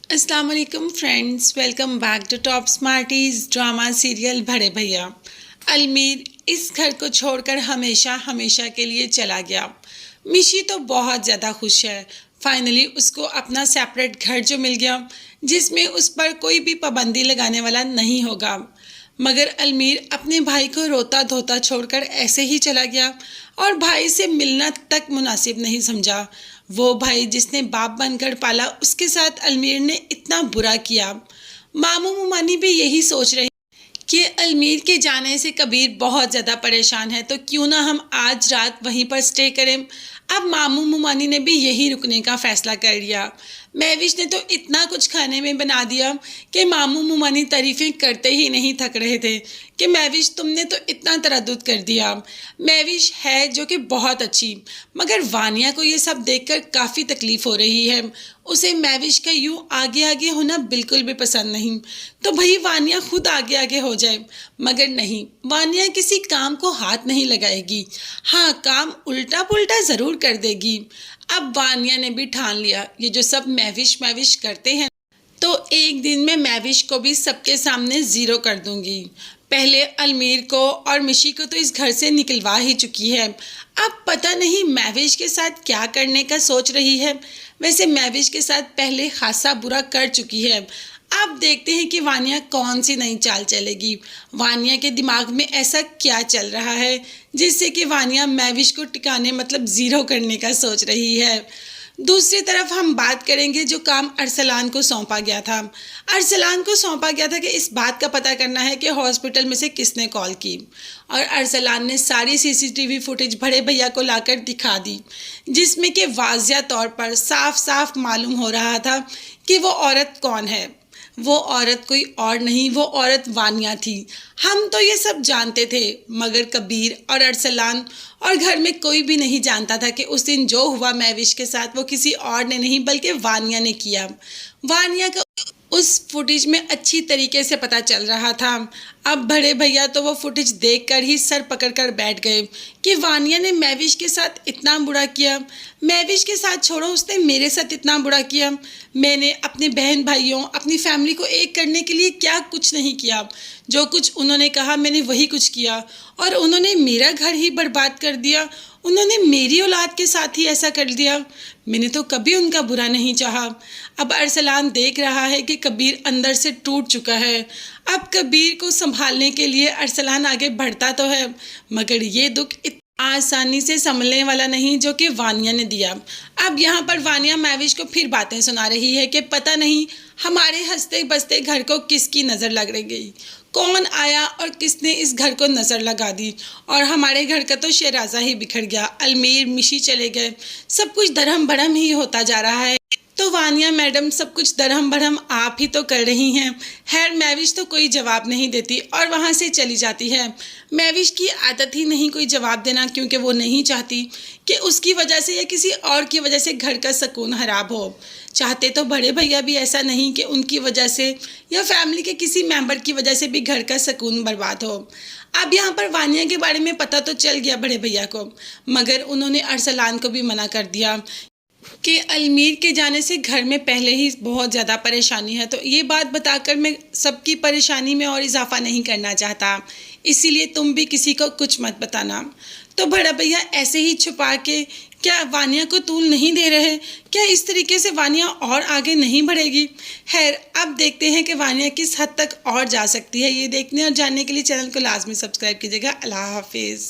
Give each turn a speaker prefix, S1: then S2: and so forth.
S1: अस्सलाम वालेकुम friends, welcome back to top smarties drama serial बड़े भैया। अलमीर इस घर को छोड़कर हमेशा हमेशा के लिए चला गया। मिशी तो बहुत ज़्यादा खुश है। फाइनली उसको अपना सेपरेट घर जो मिल गया, जिसमें उस पर कोई भी पाबंदी लगाने वाला नहीं होगा। मगर अलमीर अपने भाई को रोता धोता छोड़कर ऐसे ही चला गया और भाई से मिलना तक मुनासिब नहीं समझा। वो भाई जिसने बाप बनकर पाला, उसके साथ अलमीर ने इतना बुरा किया। मामू मुमानी भी यही सोच रहे कि अलमीर के जाने से कबीर बहुत ज़्यादा परेशान है, तो क्यों ना हम आज रात वहीं पर स्टे करें। अब मामू मुमानी ने भी यही रुकने का फ़ैसला कर लिया। महविश ने तो इतना कुछ खाने में बना दिया कि मामू मुमानी तारीफ़ें करते ही नहीं थक रहे थे कि महविश तुमने तो इतना तरद्दुद कर दिया। महविश है जो कि बहुत अच्छी, मगर वानिया को ये सब देखकर काफ़ी तकलीफ़ हो रही है। उसे महविश का यूँ आगे आगे होना बिल्कुल भी पसंद नहीं। तो भाई वानिया खुद आगे आगे हो जाए, मगर नहीं, वानिया किसी काम को हाथ नहीं लगाएगी। हाँ, काम उल्टा पुल्टा ज़रूर कर देगी। अब वानिया ने भी ठान लिया, ये जो सब महविश महविश करते हैं, तो एक दिन में महविश को भी सबके सामने ज़ीरो कर दूंगी। पहले अलमीर को और मिशी को तो इस घर से निकलवा ही चुकी है। अब पता नहीं महविश के साथ क्या करने का सोच रही है। वैसे महविश के साथ पहले खासा बुरा कर चुकी है। अब देखते हैं कि वानिया कौन सी नई चाल चलेगी। वानिया के दिमाग में ऐसा क्या चल रहा है जिससे कि वानिया महविश को टिकाने मतलब ज़ीरो करने का सोच रही है। दूसरी तरफ हम बात करेंगे जो काम अरसलान को सौंपा गया था। अरसलान को सौंपा गया था कि इस बात का पता करना है कि हॉस्पिटल में से किसने कॉल की, और अरसलान ने सारी सीसीटीवी फुटेज बड़े भैया को लाकर दिखा दी, जिसमें कि वाज़िया तौर पर साफ साफ मालूम हो रहा था कि वो औरत कौन है। वो औरत कोई और नहीं, वो औरत वानिया थी। हम तो ये सब जानते थे, मगर कबीर और अरसलान और घर में कोई भी नहीं जानता था कि उस दिन जो हुआ महविश के साथ वो किसी और ने नहीं बल्कि वानिया ने किया। वानिया का उस फुटेज में अच्छी तरीके से पता चल रहा था। अब बड़े भैया तो वो फुटेज देखकर ही सर पकड़कर बैठ गए कि वानिया ने महविश के साथ इतना बुरा किया। महविश के साथ छोड़ो, उसने मेरे साथ इतना बुरा किया। मैंने अपने बहन भाइयों, अपनी फैमिली को एक करने के लिए क्या कुछ नहीं किया। जो कुछ उन्होंने कहा मैंने वही कुछ किया, और उन्होंने मेरा घर ही बर्बाद कर दिया। उन्होंने मेरी औलाद के साथ ही ऐसा कर दिया। मैंने तो कभी उनका बुरा नहीं चाहा। अब अरसलान देख रहा है कि कबीर अंदर से टूट चुका है। अब कबीर को संभालने के लिए अरसलान आगे बढ़ता तो है, मगर ये दुख आसानी से संभलने वाला नहीं जो कि वानिया ने दिया। अब यहाँ पर वानिया महविश को फिर बातें सुना रही है कि पता नहीं हमारे हंसते बसते घर को किसकी नज़र लग गई, कौन आया और किसने इस घर को नज़र लगा दी, और हमारे घर का तो शहराजा ही बिखर गया। अलमीर मिशी चले गए, सब कुछ दरहम भरम ही होता जा रहा है। तो वानिया मैडम सब कुछ दरहम भरम आप ही तो कर रही हैं। खैर महविश तो कोई जवाब नहीं देती और वहाँ से चली जाती है। महविश की आदत ही नहीं कोई जवाब देना, क्योंकि वो नहीं चाहती कि उसकी वजह से या किसी और की वजह से घर का सुकून खराब हो। चाहते तो बड़े भैया भी ऐसा नहीं कि उनकी वजह से या फैमिली के किसी मेंबर की वजह से भी घर का सुकून बर्बाद हो। अब यहाँ पर वानिया के बारे में पता तो चल गया बड़े भैया को, मगर उन्होंने अरसलान को भी मना कर दिया कि अलमीर के जाने से घर में पहले ही बहुत ज़्यादा परेशानी है, तो ये बात बताकर मैं सबकी परेशानी में और इजाफा नहीं करना चाहता, इसीलिए तुम भी किसी को कुछ मत बताना। तो बड़ा भैया ऐसे ही छुपा के क्या वानिया को तूल नहीं दे रहे? क्या इस तरीके से वानिया और आगे नहीं बढ़ेगी? खैर अब देखते हैं कि वानिया किस हद तक और जा सकती है। ये देखने और जानने के लिए चैनल को लाजमी सब्सक्राइब कीजिएगा। अल्लाह हाफिज़।